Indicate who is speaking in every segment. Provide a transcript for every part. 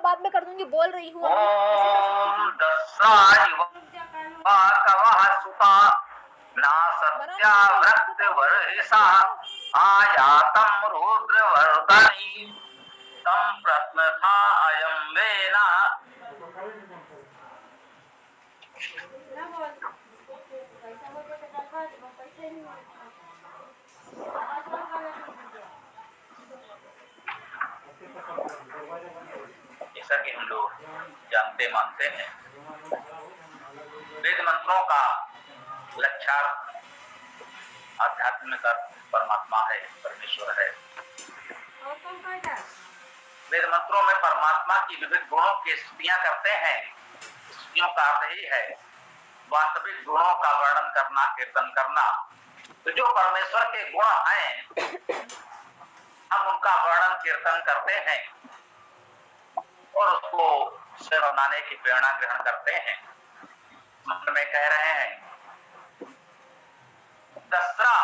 Speaker 1: बाद में कर दूंगी, बोल रही हूँ।
Speaker 2: ओम दस्रा युवा सुता ना सत्याव्रत वर्षा आयातम रुद्रवर्धनी तम प्रश्न था अयम वेना। ऐसा कि हम लोग जानते मानते हैं वेद मंत्रों का लक्ष्यार्थ आध्यात्मिक परमात्मा है, परमेश्वर है। वेद मंत्रों में परमात्मा की विविध गुणों की स्तुतियां करते हैं। स्तुतियों का अर्थ ही है वास्तविक गुणों का वर्णन करना, कीर्तन करना। तो जो परमेश्वर के गुण हैं हम उनका वर्णन कीर्तन करते हैं और उसको स्वयं बनाने की प्रेरणा ग्रहण करते हैं। मंत्र में कह रहे हैं दसरा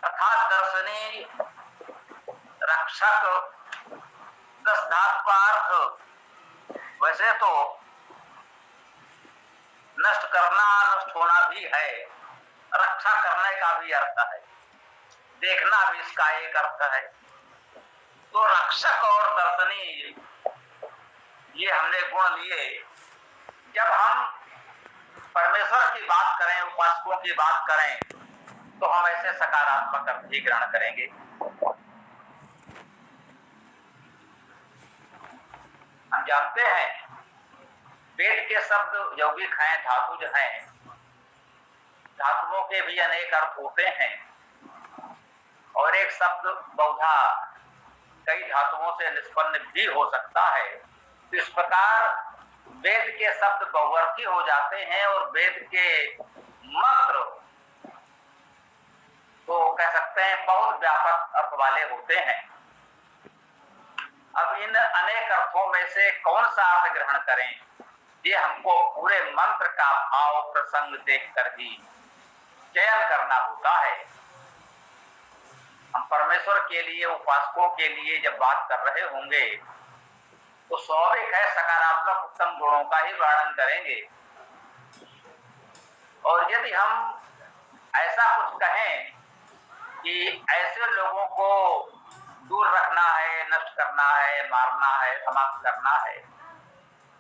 Speaker 2: अर्थात दर्शनी रक्षक। 10 धातु का अर्थ वैसे तो नष्ट करना, नष्ट होना भी है, रक्षा करने का भी अर्थ है, देखना भी इसका एक अर्थ है। तो रक्षक और दर्शनी ये हमने गुण लिए। जब हम परमेश्वर की बात करें, उपासकों की बात करें, तो हम ऐसे सकारात्मक अर्थ ही ग्रहण करेंगे। हम जानते हैं वेद के शब्द यौगिक हैं, धातुज हैं। धातुओं के भी अनेक अर्थ होते हैं और एक शब्द बहुधा कई धातुओं से निष्पन्न भी हो सकता है। तो इस प्रकार वेद के शब्द बहुअर्थी हो जाते हैं और वेद के मंत्र तो कह सकते हैं बहुत व्यापक अर्थ वाले होते हैं। अब इन अनेक अर्थों में से कौन सा अर्थ ग्रहण करें, ये हमको पूरे मंत्र का भाव प्रसंग देखकर ही चयन करना होता है। हम परमेश्वर के लिए, उपासकों के लिए जब बात कर रहे होंगे तो स्वाभाविक है सकारात्मक उत्तम गुणों का ही वर्णन करेंगे। और यदि हम ऐसा कुछ कहें कि ऐसे लोगों को दूर रखना है, नष्ट करना है, मारना है, समाप्त करना है,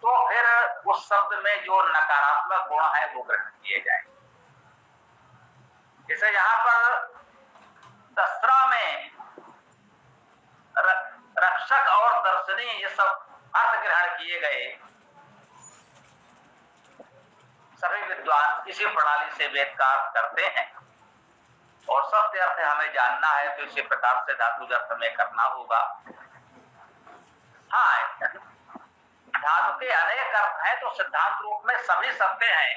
Speaker 2: तो फिर उस शब्द में जो नकारात्मक गुण है वो ग्रहण किए जाए। जैसे यहाँ पर दसरा में रक्षक और दर्शनी ये सब अर्थ ग्रहण किए गए। सभी विद्वान इसी प्रणाली से वेद का अर्थ करते हैं और सत्य अर्थ हमें जानना है तो इसी प्रकार से धातु अर्थ में करना होगा। हाँ, धातु के अनेक अर्थ हैं तो सिद्धांत रूप में सभी सत्य हैं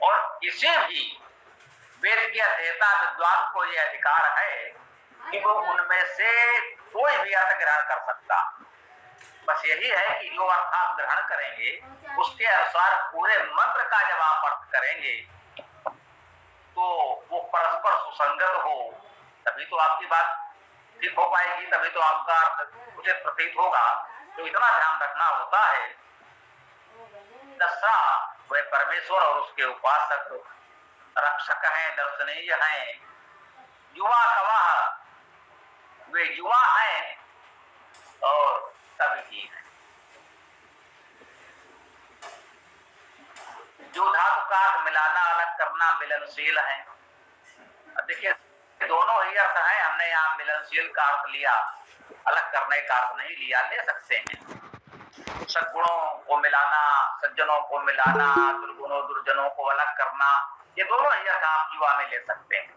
Speaker 2: और किसी भी वेद के अध्येता विद्वान को यह अधिकार है कि वो उनमें से कोई भी अर्थ ग्रहण कर सकता। बस यही है कि जो अर्थ आप ग्रहण करेंगे उसके अनुसार पूरे मंत्र का जब आप अर्थ करेंगे तो वो परस्पर सुसंगत हो, तभी तो आपकी बात ठीक हो पाएगी, तभी तो आपका अर्थ उचित प्रतीत होगा। तो इतना ध्यान रखना होता है। दसरा वह परमेश्वर और उसके उपासक रक्षक हैं, दर्शनीय हैं। युवा कवाह वे युवा हैं और सभी ही हैं। जो धातु का अर्थ मिलाना, अलग करना, मिलनशील है। देखिए दोनों ही अर्थ हैं। हमने यहाँ मिलनशील का अर्थ लिया, अलग करने का अर्थ नहीं लिया। ले सकते हैं सद्गुणों को मिलाना, सज्जनों को मिलाना, दुर्गुणों दुर्जनों को अलग करना, ये दोनों ही अर्थ आप युवा में ले सकते हैं,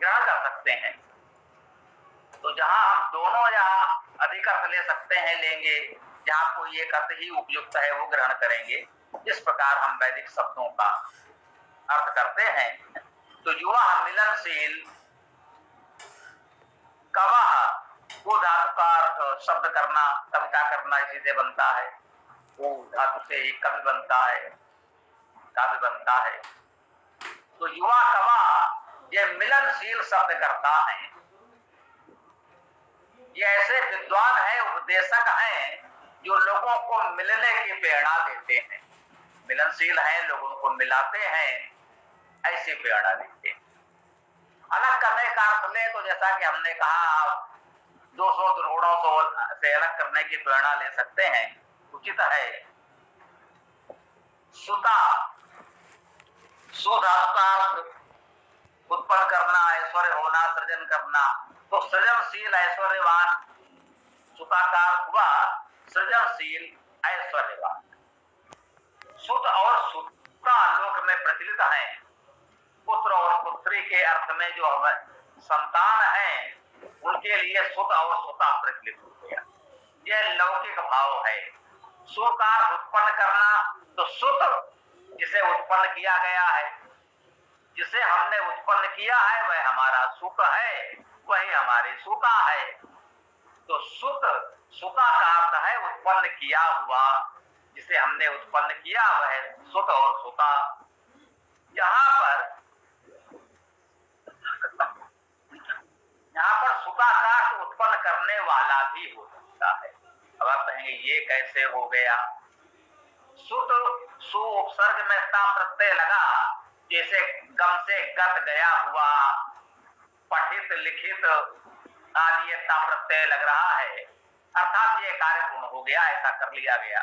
Speaker 2: ग्रहण कर सकते हैं। तो जहां हम दोनों या अधिक अर्थ ले सकते हैं लेंगे, जहां कोई एक अर्थ ही उपयुक्त है वो ग्रहण करेंगे। इस प्रकार हम वैदिक शब्दों का अर्थ करते हैं। तो युवा मिलनशील, कवाह वो धातु का अर्थ शब्द करना, कविता करना, इसी से बनता है। वो धातु से ही कवि बनता है, काव्य बनता है। तो युवा कवाह ये मिलनशील शब्द करता है। ये ऐसे विद्वान है, उपदेश उपदेशक हैं जो लोगों को मिलने की प्रेरणा देते हैं, मिलनशील हैं, लोगों को मिलाते हैं, ऐसी प्रेरणा देते हैं। अलग करने का अर्थ ले तो जैसा कि हमने कहा 200 दुर्गुणों से अलग करने की प्रेरणा ले सकते हैं, उचित है। सुता, सुधार्थ उत्पन्न करना, ऐश्वर्य होना, सृजन करना, तो सृजनशील ऐश्वर्यवान सुताकार हुआ, सृजनशील ऐश्वर्यवान। सुत और सुता लोक में प्रचलित हैं, पुत्र और पुत्री के अर्थ में जो हमें संतान है उनके लिए सुत और सुता प्रचलित हो गया। यह लौकिक भाव है। सुकार उत्पन्न करना, तो सुत जिसे उत्पन्न किया गया है, जिसे हमने उत्पन्न किया है वह हमारा सुत है, वही हमारी सुता है। तो सुत, सुता का अर्थ है उत्पन्न किया हुआ, जिसे हमने उत्पन्न किया वह सुत और सुता। यहाँ पर सुता का उत्पन्न करने वाला भी हो सकता है। अब आप कहेंगे ये कैसे हो गया? सुत, सु उपसर्ग में ता प्रत्यय लगा, जैसे गम से गत गया हुआ, पठित लिखित आदि ये ता प्रत्यय लग रहा है, अर्थात ये कार्य पूर्ण हो गया, ऐसा कर लिया गया।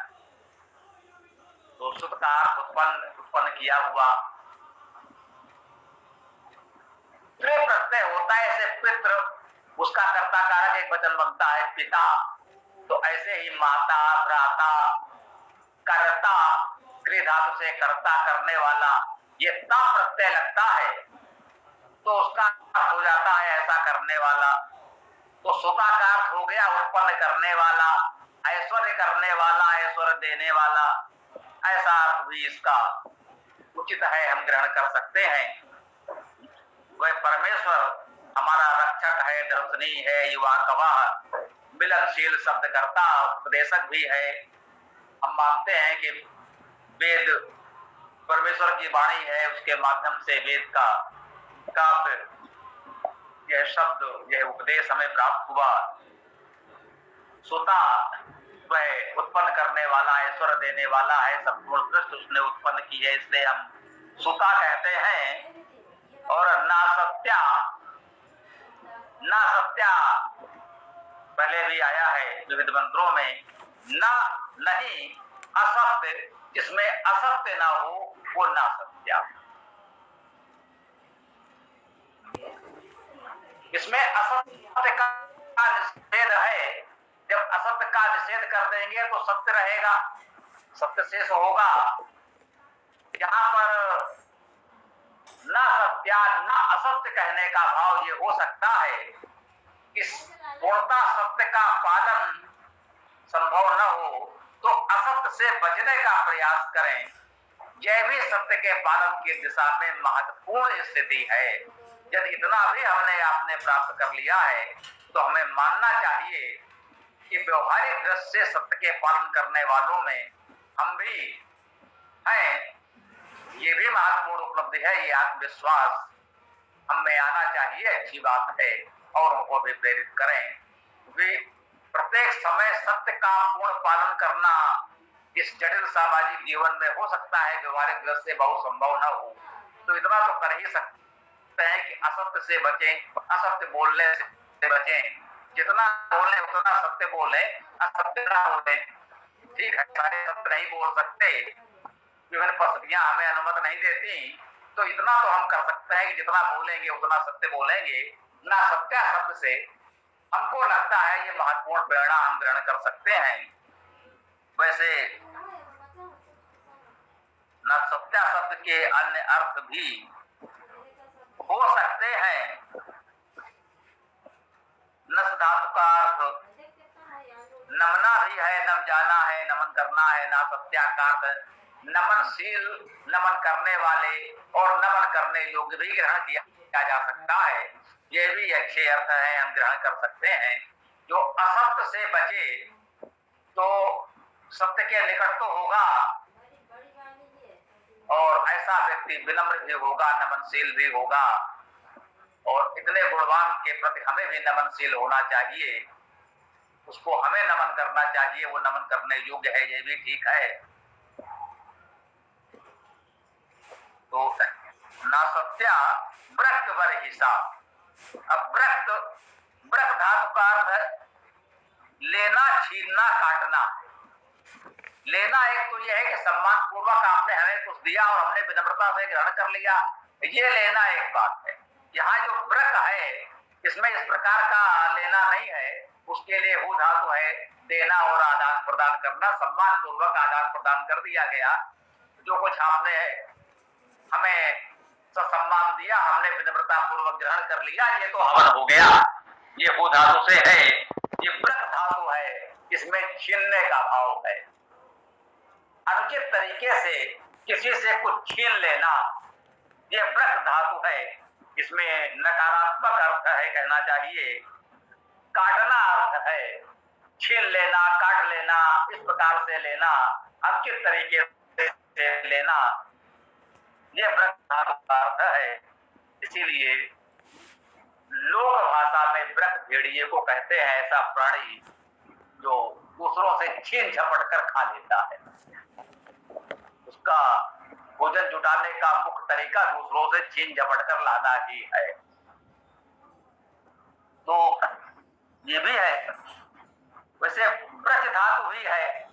Speaker 2: तो सुत का उत्पन्न किया हुआ। प्रत्यय होता है, ऐसे पितृ, उसका कर्ता कारक एक वचन बनता है पिता। तो ऐसे ही माता, भ्राता, कर्ता, क्रिया धातु से कर्ता करने वाला, ये ता प्रत्यय लगता है तो उसका हो जाता है ऐसा करने वाला। तो सुता का अर्थ हो गया उत्पन्न करने वाला, ऐश्वर्य करने वाला, ऐश्वर्य देने वाला, ऐसा अर्थ भी इसका उचित है, हम ग्रहण कर सकते हैं। वह परमेश्वर हमारा रक्षक है, दर्शनी है, युवा गवाह, मिलनशील शब्द करता, उपदेशक भी है। हम मानते हैं कि वेद परमेश्वर की वाणी है, उसके माध्यम से वेद का काव्य, यह शब्द, यह उपदेश हमें प्राप्त हुआ। सुता वह उत्पन्न करने वाला, ऐश्वर्य देने वाला है, सब उत्कृष्ट उसने उत्पन्न की है, इसलिए हम सुता कहते हैं। और ना सत्या, ना सत्या पहले भी आया है विविध मंत्रों में, ना नहीं असत्य, जिसमें असत्य ना हो वो ना सत्या। इसमें असत्य का निषेध है, जब असत्य का निषेध कर देंगे तो सत्य रहेगा, सत्य शेष होगा। यहाँ पर ना सत्या, ना असत्य कहने का भाव ये हो सकता है कि पूर्णता सत्य का पालन संभव न हो तो असत्य से बचने का प्रयास करें। यह भी सत्य के पालन की दिशा में महत्वपूर्ण स्थिति है। यदि इतना भी हमने आपने प्राप्त कर लिया है तो हमें मानना चाहिए कि व्यवहारिक दृष्टि से सत्य के पालन करने वालों में हम भी हैं। ये भी महत्वपूर्ण उपलब्धि है, ये आत्मविश्वास हम में आना चाहिए, अच्छी बात है, और उनको भी प्रेरित करें। वे प्रत्येक समय सत्य का पूर्ण पालन करना इस जटिल सामाजिक जीवन में हो सकता है व्यवहारिक दृष्टि से बहुत संभव न हो, तो इतना तो कर ही सकते हैं कि असत्य से बचें, असत्य बोलने से बचें, जितना बोले उतना सत्य बोले, असत्य ना बोले। ठीक है, सारे सत्य नहीं बोल सकते, विभिन्न परिस्थितियां हमें अनुमति नहीं देती, तो इतना तो हम कर सकते हैं कि जितना बोलेंगे उतना सत्य बोलेंगे। ना सत्या शब्द से हमको लगता है ये महत्वपूर्ण प्रेरणा हम ग्रहण कर सकते हैं। वैसे ना सत्या शब्द के अन्य अर्थ भी हो सकते हैं। नस धातु का अर्थ नमना भी है, नम जाना है, नमन करना है। ना सत्या का अर्थ नमनशील, नमन करने वाले और नमन करने योग्य भी ग्रहण किया जा सकता है। ये भी अच्छे अर्थ है, हम ग्रहण कर सकते हैं। जो असत्य से बचे तो सत्य के निकट तो होगा, और ऐसा व्यक्ति विनम्र भी होगा, नमनशील भी होगा, और इतने गुणवान के प्रति हमें भी नमनशील होना चाहिए। उसको हमें नमन करना चाहिए, वो नमन करने योग्य है, ये भी ठीक है। तो ना सत्या व्रत वर हिसाब। अब व्रत धातु का अर्थ है लेना, छीनना, काटना। लेना एक तो यह है कि सम्मान पूर्वक आपने हमें कुछ दिया और हमने विनम्रता से ग्रहण कर लिया, ये लेना एक बात है। यहाँ जो व्रत है इसमें इस प्रकार का लेना नहीं है, उसके लिए हु धातु है, देना और आदान प्रदान करना, सम्मान पूर्वक आदान प्रदान कर दिया गया। जो कुछ आपने हमें सम्मान दिया, हमने विनम्रता पूर्वक ग्रहण कर लिया, ये तो हवन हो गया, ये हु धातु से है। ये व्रत धातु है, इसमें छीनने का भाव है। अनुचित तरीके से किसी से कुछ छीन लेना, ये व्रत धातु है, इसमें नकारात्मक अर्थ है, कहना चाहिए काटना अर्थ है। छीन लेना, काट लेना, इस प्रकार से लेना, अनुचित तरीके से लेना, ये व्रत धातु का अर्थ है। इसीलिए लोक भाषा में व्रत भेड़िए को कहते हैं, ऐसा प्राणी जो दूसरों से छीन झपट कर खा लेता है। उसका भोजन जुटाने का मुख्य तरीका दूसरों से छीन झपट कर लाना ही है। तो ये भी है। वैसे व्रज धातु भी है,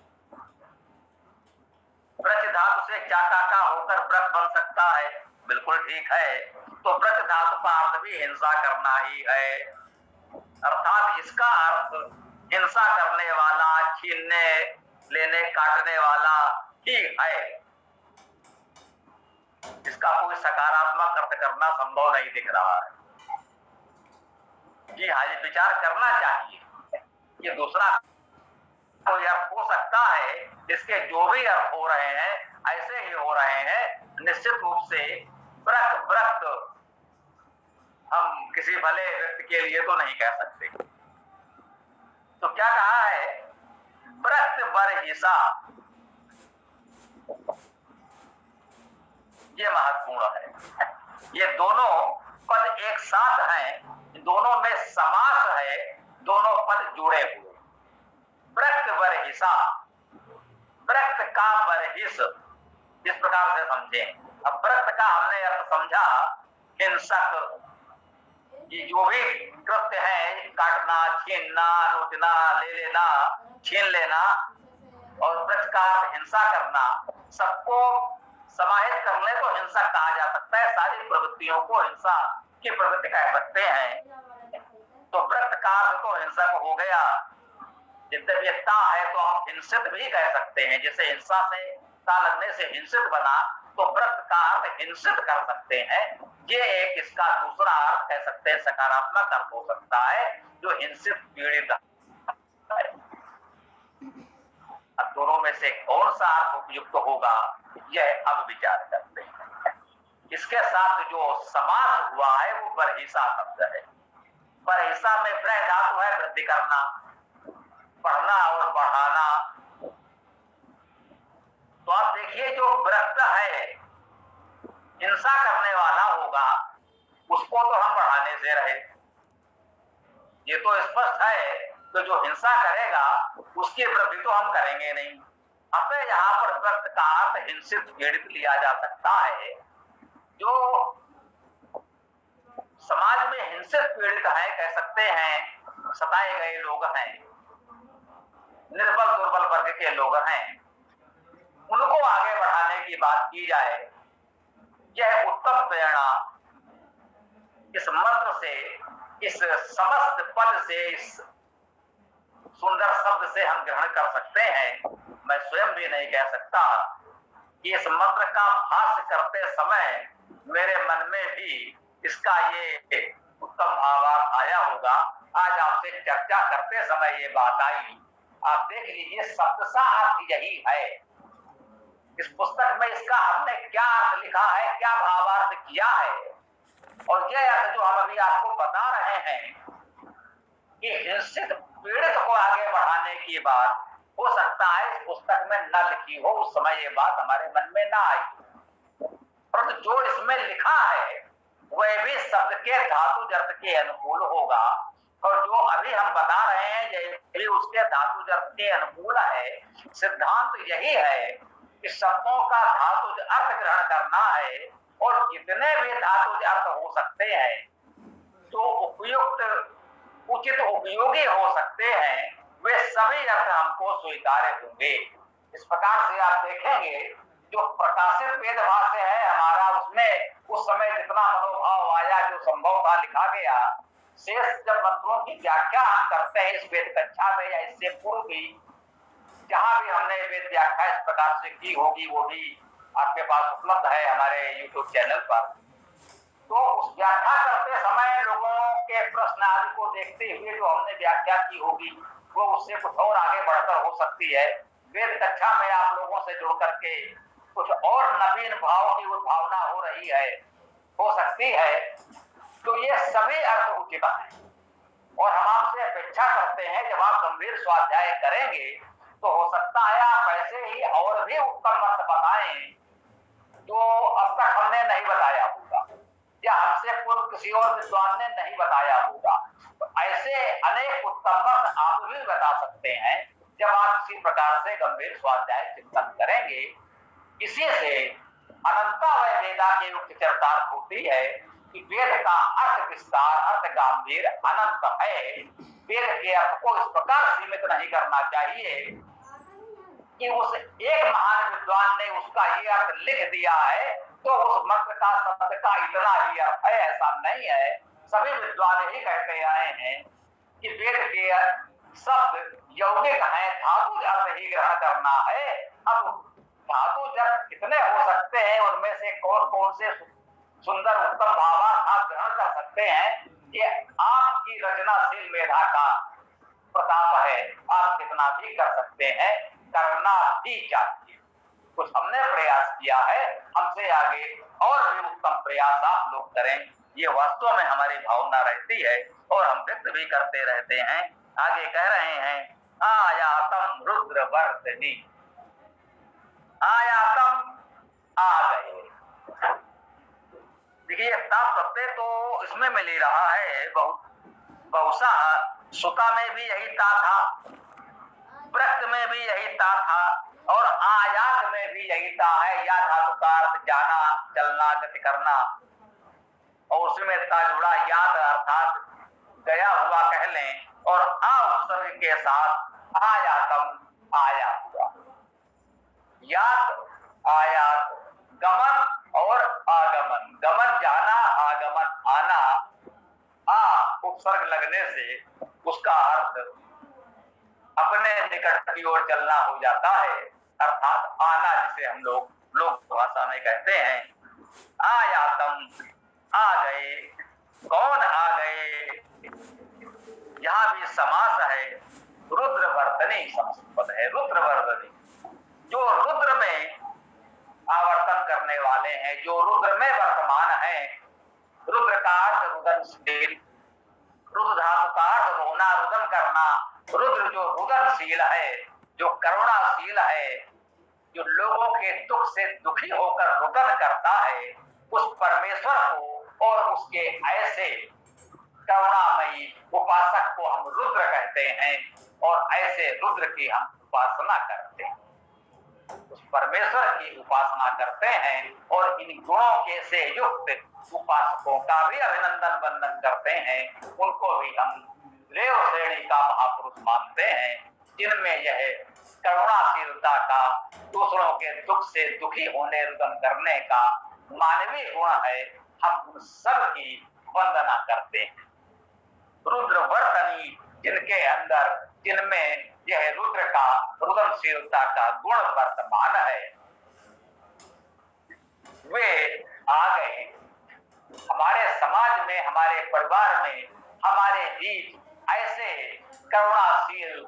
Speaker 2: व्रज धातु से क्या का होकर व्रत बन सकता है, बिल्कुल ठीक है। तो व्रज धातु का अर्थ भी हिंसा करना ही है, अर्थात इसका अर्थ हिंसा करने वाला, छीनने लेने काटने वाला ही है। इसका कोई सकारात्मक अर्थ करना संभव नहीं दिख रहा है। जी हाँ, ये विचार करना चाहिए कि दूसरा कोई अर्थ हो सकता है, इसके जो भी अर्थ हो रहे हैं ऐसे ही हो रहे हैं। निश्चित रूप से व्रत हम किसी भले व्यक्ति के लिए तो नहीं कह सकते। तो क्या कहा है, व्रत वर हिसाब, ये महत्वपूर्ण है। ये दोनों पद एक साथ हैं, दोनों में समास है, दोनों पद जुड़े हुए। व्रत वर हिसाब, व्रत का बरहिस, इस प्रकार से समझे। अब व्रत का हमने अर्थ समझा हिंसक, ये जो भी कृत्य है, काटना, छीनना, नोचना, ले लेना, छीन लेना, और व्रत का हिंसा करना, सबको समाहित कर ले तो हिंसा कहा जा सकता है। सारी प्रवृत्तियों को हिंसा की प्रवृत्ति कह सकते हैं। तो व्रत का अर्थ तो हिंसक हो गया। यद्यपिता है तो आप हिंसित भी कह सकते हैं, जैसे हिंसा से ता लगने से हिंसित बना, तो व्रत का अर्थ हिंसित कर सकते हैं। ये एक इसका दूसरा अर्थ कह सकते हैं, सकारात्मक अर्थ हो सकता है, जो हिंसित पीड़ित है। अब दोनों में से कौन सा अर्थ उपयुक्त होगा, यह अब विचार करते हैं। इसके साथ जो समास हुआ है वो परहिसा शब्द है। परहिसा में व्रह धातु है, वृद्धि करना, पढ़ना और बढ़ाना। तो आप देखिए, जो व्रत है हिंसा करने वाला होगा, उसको तो हम बढ़ाने से रहे, ये तो स्पष्ट है। तो जो हिंसा करेगा उसकी वृद्धि तो हम करेंगे नहीं। अतः यहाँ पर व्रत का अर्थ हिंसित पीड़ित लिया जा सकता है। जो समाज में हिंसित पीड़ित है, कह सकते हैं सताए गए लोग हैं, निर्बल दुर्बल वर्ग के लोग हैं, उनको आगे बढ़ाने की बात की जाए, यह उत्तम प्रेरणा इस मंत्र से, इस समस्त पद से, इस सुंदर शब्द से हम ग्रहण कर सकते हैं। मैं स्वयं भी नहीं कह सकता कि इस मंत्र का भाष्य करते समय मेरे मन में भी इसका ये उत्तम भावार्थ आया होगा। आज आपसे चर्चा करते समय ये बात आई। आप देख लीजिए, शब्दशः अर्थ यही है। इस पुस्तक में इसका हमने क्या अर्थ लिखा है, क्या भावार्थ किया है, और यह अर्थ जो हम अभी आपको बता रहे हैं कि हिंसित पीड़ित को आगे बढ़ाने की बात हो सकता है इस पुस्तक में न लिखी हो, उस समय ये बात हमारे मन में ना आई, परंतु जो इसमें लिखा है वह भी शब्द के धातु अर्थ के अनुकूल होगा। और जो अभी हम बता रहे हैं ये उसके धातु अर्थ के अनुकूल है। सिद्धांत यही है कि शब्दों का धातु अर्थ ग्रहण करना है और जितने भी धातु अर्थ हो सकते हैं जो उपयुक्त उचित उपयोगी हो सकते हैं वे सभी अर्थ हमको स्वीकार्य होंगे। इस प्रकार से आप देखेंगे जो प्रकाशित वेद भाष्य है हमारा, उसमें उस समय जितना मनोभाव आया, जो संभव था लिखा गया। शेष जब मंत्रों की व्याख्या हम करते हैं इस वेद कक्षा में या इससे पूर्व भी जहां भी हमने वेद व्याख्या इस प्रकार से की होगी वो भी आपके पास उपलब्ध है हमारे YouTube चैनल पर। तो उस व्याख्या करते समय लोगों के प्रश्न आदि को देखते हुए जो हमने व्याख्या की होगी वो उससे कुछ और आगे बढ़कर हो सकती है। वेद कक्षा में आप लोगों से जुड़ करके कुछ और नवीन भाव की उद्भावना हो रही है, हो सकती है। तो ये सभी अर्थ उचित है और हम आपसे अपेक्षा करते हैं जब आप गंभीर स्वाध्याय करेंगे तो हो सकता है आप ऐसे ही और भी उत्तम अर्थ बताएं जो अब तक हमने नहीं बताया होगा या हमसे पूर्व किसी और विद्वान ने नहीं बताया होगा। तो ऐसे अनेक उत्तम अर्थ आप भी बता सकते हैं जब आप इसी प्रकार से गंभीर स्वाध्याय चिंतन करेंगे। इसी से अनंतावय वेदा की युक्त चरितार्थ होती है कि वेद का अर्थ विस्तार, अर्थ गंभीर अनंत है। वेद के अर्थ को इस प्रकार सीमित नहीं करना चाहिए कि उस एक महान विद्वान ने उसका ये अर्थ लिख दिया है तो उस मंत्र का शब्द का इतना ही अर्थ है, ऐसा नहीं है। सभी विद्वान ही कहते आए हैं कि वेद के शब्द यौगिक हैं, धातु अर्थ ही ग्रहण करना है। अब धातु अर्थ कितने हो सकते हैं, उनमें से कौन कौन से सुंदर उत्तम भावार्थ आप ग्रहण कर सकते हैं, ये आपकी रचनाशील मेधा का प्रताप है। आप कितना भी कर सकते हैं, करना ही चाहिए। कुछ हमने प्रयास किया है, हमसे आगे और भी उत्तम प्रयास आप लोग करें, ये वास्तव में हमारी भावना रहती है और हम व्यक्त भी करते रहते हैं। आगे कह रहे हैं आयातम रुद्र वर्तनी, आयातम आ गए। देखिए ताप प्रत्यय तो इसमें मिल ही रहा है, बहुशा सुता में भी यही ता था, वृत्त में भी यही ता था और आयात में भी यही ता है। या धातु का अर्थ जाना, चलना, गति करना और उसमें ता जुड़ा याद अर्थात गया हुआ कह लें और आ उपसर्ग के साथ आयातम आया हुआ। यात आयात, गमन और आगमन, गमन जाना, आगमन आना। आ उपसर्ग लगने से उसका अर्थ अपने निकट की ओर चलना हो जाता है, अर्थात आना, जिसे हम लोग भाषा में कहते हैं। आयातम आ गए, कौन आ गए? यहाँ भी समास है, रुद्रवर्तनी समास है। रुद्रवर्तनी जो रुद्र में आवर्तन करने वाले हैं, जो रुद्र में वर्तमान है। रुद्र का अर्थ रुदनशील, रुद्र धातु का अर्थ रोना, रुदन करना। रुद्र जो रुदनशील है, जो करुणाशील है, जो लोगों के दुख से दुखी होकर रुदन करता है, उस परमेश्वर को और उसके ऐसे करुणामयी उपासक को हम रुद्र कहते हैं और ऐसे रुद्र की हम उपासना करते हैं। उस परमेश्वर की उपासना करते हैं और इन गुणों के से युक्त उपासकों का भी अभिनंदन वंदन करते हैं। उनको भी हम देव श्रेणी का महापुरुष मानते हैं, जिनमें यह करुणाशीलता का, दूसरों के दुख से दुखी होने रुदन करने का मानवीय गुण है। हम उन सब की वंदना करते हैं। रुद्रवर्तनी जिनके अंदर, जिनमें यह रुद्र का, रुदनशीलता का गुण वर्तमान है, वे आ गए। हमारे समाज में, हमारे परिवार में, हमारे बीच ऐसे करुणाशील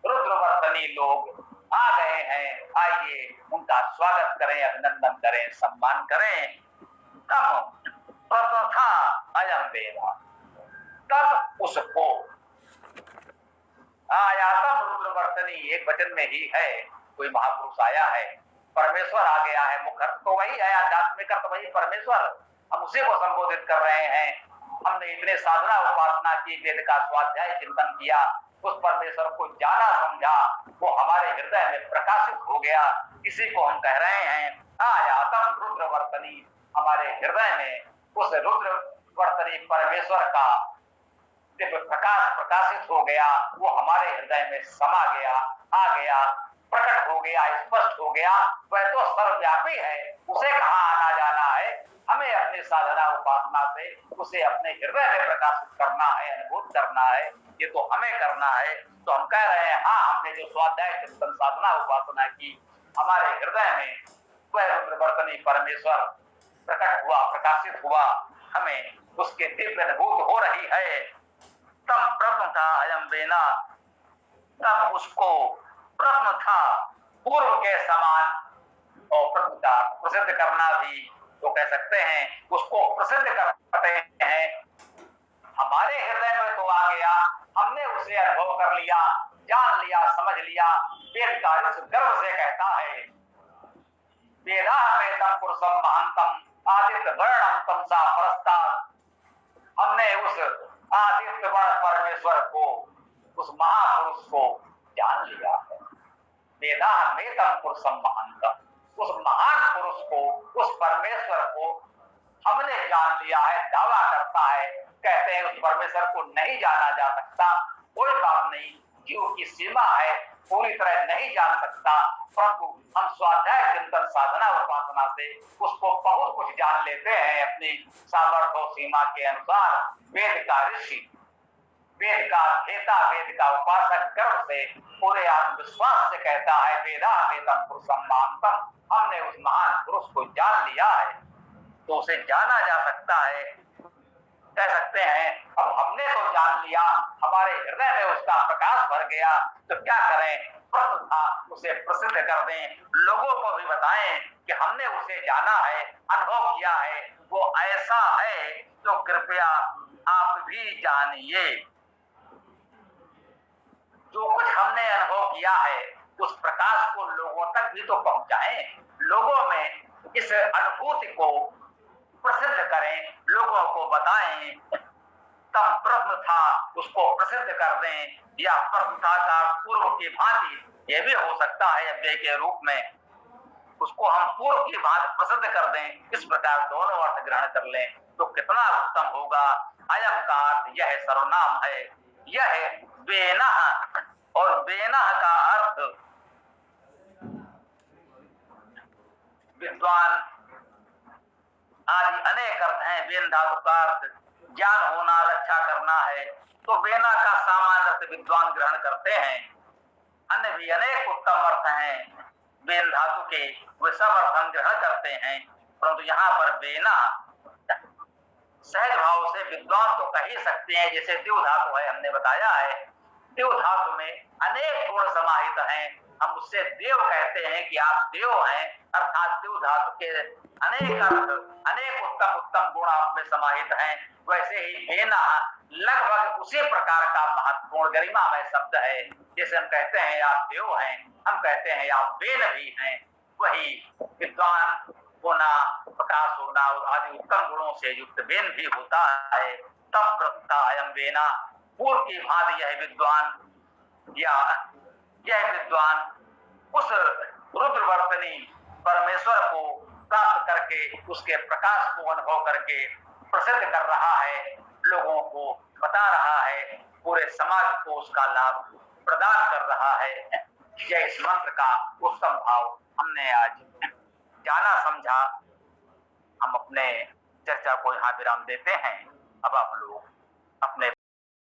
Speaker 2: रुद्रवर्तनी लोग आ गए हैं। आइए उनका स्वागत करें, अभिनंदन करें, सम्मान करें। तम प्रतथा अयम वेदा, तब उसको। आयातम रुद्रवर्तनी एक वचन में ही है, कोई महापुरुष आया है, परमेश्वर आ गया है। मुख अर्थ तो वही है, आध्यात्मिक अर्थ वही परमेश्वर, हम उसी को संबोधित कर रहे हैं। हमने इतने साधना उपासना की, वेद का स्वाध्याय चिंतन किया, उस परमेश्वर को जाना समझा, वो हमारे हृदय में प्रकाशित हो गया। इसी को हम कह रहे हैं आयातम रुद्रवर्तनी। हमारे हृदय में उस रुद्रवर्तनी परमेश्वर का दिव्य प्रकाश प्रकाशित हो गया, वो हमारे हृदय में समा गया, आ गया, प्रकट हो गया, स्पष्ट हो गया। वह तो सर्वव्यापी है, उसे कहाँ आना जाना है। हमें अपनी साधना उपासना से उसे अपने हृदय में प्रकाशित करना है, अनुभूत करना है, ये तो हमें करना है। तो हम कह रहे हैं हाँ, हमने जो स्वाध्याय चिंतन साधना उपासना की, हमारे हृदय में वह रुद्रवर्तनी परमेश्वर प्रकट हुआ, प्रकाशित हुआ, हमें उसके दिव्य अनुभूत हो रही है। तम प्रश्न था अयम बेना, तब उसको प्रश्न था पूर्व के समान, और प्रश्न का प्रसिद्ध करना भी तो कह सकते हैं, उसको प्रसिद्ध करते हैं। हमारे हृदय में तो आ गया, हमने उसे अनुभव कर लिया, जान लिया, समझ लिया। वेदकार इस गर्व से कहता है वेदा में तम पुरुषम महांतम आदित्य वर्णम तम सा परस्तात्। हमने उस आदित्य वर्ण परमेश्वर को, उस महापुरुष को जान लिया है। वेदा में तम पुरुषम महांतम, उस महान पुरुष को, उस परमेश्वर को हमने जान लिया है। दावा करता है, कहते हैं उस परमेश्वर को नहीं जाना जा सकता, कोई बात नहीं, जीव की सीमा है, पूरी तरह नहीं जान सकता, परंतु हम स्वाध्याय चिंतन साधना उपासना से उसको बहुत कुछ जान लेते हैं अपनी सामर्थ्य और सीमा के अनुसार। वेद का ऋषि, वेद का अध्येता, वेद का उपासक गर्व से, पूरे आत्मविश्वास से कहता है वेदा वेदम पुरुषम महांतम। हमने उस महान पुरुष को जान लिया है, तो उसे जाना जा सकता है। कह सकते हैं अब हमने तो जान लिया, हमारे हृदय में उसका प्रकाश भर गया, तो क्या करें, प्रश्न था उसे प्रसिद्ध कर दें, लोगों को भी बताएं कि हमने उसे जाना है, अनुभव किया है, वो ऐसा है, तो कृपया आप भी जानिए। जो कुछ हमने अनुभव किया है उस प्रकाश को लोगों तक भी तो पहुंचाएं, लोगों में इस अनुभूति को प्रसिद्ध करें, लोगों को बताएं। तम प्रश्न था उसको प्रसिद्ध कर दें, या प्रश्न था का पूर्व की भांति, यह भी हो सकता है अव्यय के रूप में, उसको हम पूर्व की भांति प्रसिद्ध कर दें। इस प्रकार दोनों अर्थ ग्रहण कर लें तो कितना उत्तम होगा। अयम का अर्थ यह सर्वनाम है, यह बेनः, और बेनः का अर्थ विद्वान आदि अनेक अर्थ हैं। बेन धातु का अर्थ ज्ञान होना, रक्षा करना है, तो बेना का सामान्य अर्थ विद्वान ग्रहण करते हैं। अन्य भी अनेक उत्तम अर्थ हैं बेन धातु के, वे सब अर्थ हम ग्रहण करते हैं, परंतु यहाँ पर बेना सहज भाव से विद्वान तो कह ही सकते हैं, जैसे द्यू धातु है, हमने बताया है द्यू धातु में अनेक गुण समाहित हैं, हम उससे देव कहते हैं कि आप देव हैं, अर्थात द्यू धातु के अनेक अर्थ, अनेक उत्तम उत्तम गुण आप में समाहित हैं। वैसे ही बेना लगभग उसी प्रकार का महत्वपूर्ण गरिमामय शब्द है, जैसे हम कहते हैं आप देव हैं, हम कहते हैं आप बेन भी हैं, वही विद्वान होना, प्रकाश होना आदि उत्तम गुणों से युक्त बेन भी होता है। तम प्रत्ता अयम बेना, पूर्व की भांति यह विद्वान, या यह विद्वान उस रुद्रवर्तनी परमेश्वर को प्राप्त करके, उसके प्रकाश को अनुभव करके प्रसिद्ध कर रहा है, लोगों को बता रहा है, पूरे समाज को उसका लाभ प्रदान कर रहा है। यह इस मंत्र का उत्तम भाव हमने आज जाना समझा। हम अपने चर्चा को यहाँ विराम देते हैं। अब आप लोग अपने